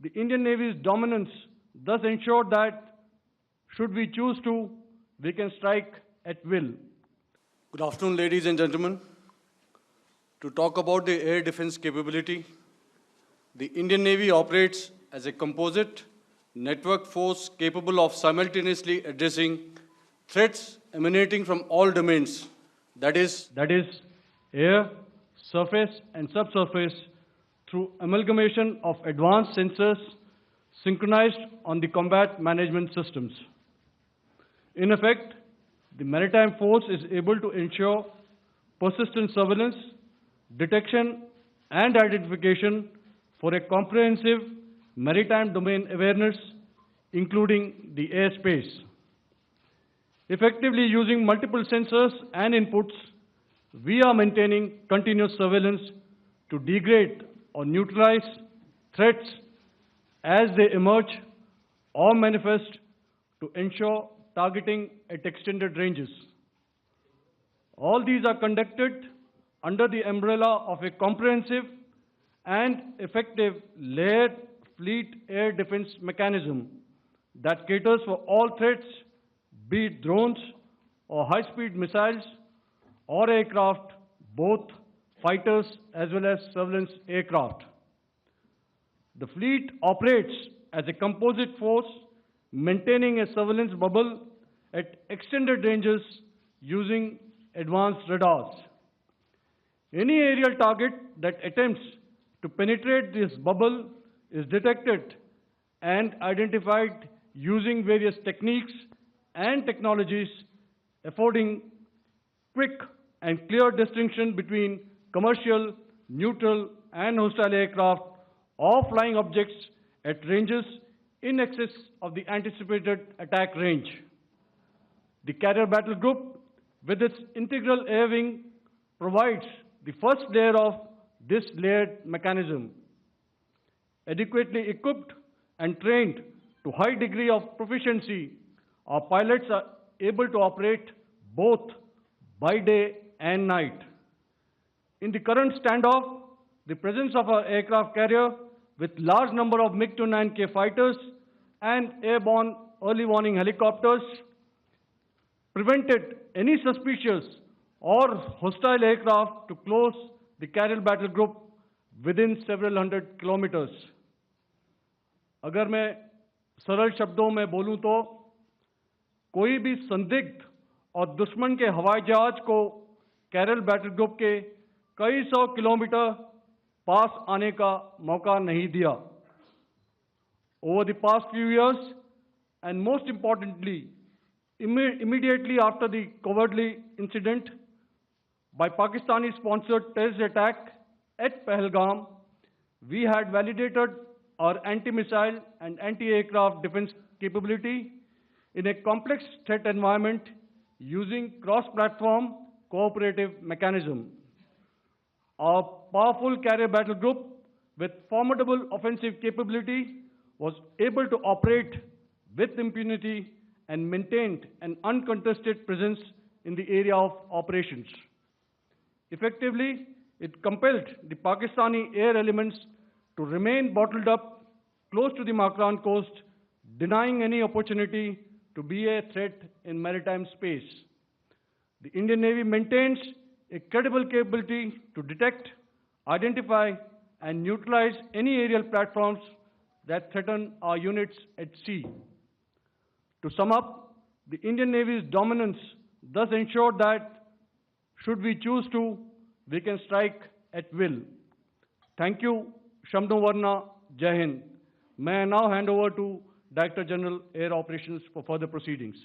The Indian Navy's dominance thus ensured that, should we choose to, we can strike at will. Good afternoon, ladies and gentlemen. To talk about the air defense capability, the Indian Navy operates as a composite network force capable of simultaneously addressing threats emanating from all domains, that is air, surface and subsurface, through amalgamation of advanced sensors synchronized on the combat management systems. In effect, the maritime force is able to ensure persistent surveillance, detection and identification for a comprehensive maritime domain awareness, including the airspace. Effectively using multiple sensors and inputs, we are maintaining continuous surveillance to degrade or neutralize threats as they emerge or manifest, to ensure targeting at extended ranges. All these are conducted under the umbrella of a comprehensive and effective layered fleet air defense mechanism that caters for all threats, be it drones or high-speed missiles or aircraft, both fighters as well as surveillance aircraft. The fleet operates as a composite force, maintaining a surveillance bubble at extended ranges using advanced radars. Any aerial target that attempts to penetrate this bubble is detected and identified using various techniques and technologies, affording quick and clear distinction between commercial, neutral, and hostile aircraft or flying objects at ranges in excess of the anticipated attack range. The Carrier Battle Group, with its integral air wing, provides the first layer of this layered mechanism. Adequately equipped and trained to high degree of proficiency, our pilots are able to operate both by day and night. In the current standoff, the presence of our aircraft carrier with large number of MiG-29K fighters and airborne early warning helicopters prevented any suspicious or hostile aircraft to close the Carrier Battle Group within several hundred kilometers. अगर मैं सरल शब्दों में बोलूं तो कोई भी संदिग्ध और दुश्मन के हवाई जहाज को कैरल बैटल ग्रुप के कई सौ किलोमीटर पास आने का मौका नहीं दिया. Over the past few years, and most importantly, immediately after the cowardly incident by Pakistani-sponsored terrorist attack at Pahalgam, we had validated our anti-missile and anti-aircraft defense capability in a complex threat environment using cross-platform cooperative mechanism. Our powerful Carrier Battle Group with formidable offensive capability was able to operate with impunity and maintained an uncontested presence in the area of operations. Effectively, it compelled the Pakistani air elements to remain bottled up close to the Makran coast, denying any opportunity to be a threat in maritime space. The Indian Navy maintains a credible capability to detect, identify, and neutralize any aerial platforms that threaten our units at sea. To sum up, the Indian Navy's dominance thus ensured that, should we choose to, we can strike at will. Thank you, Shamdho Varna, Jai Hind. May I now hand over to Director General Air Operations for further proceedings.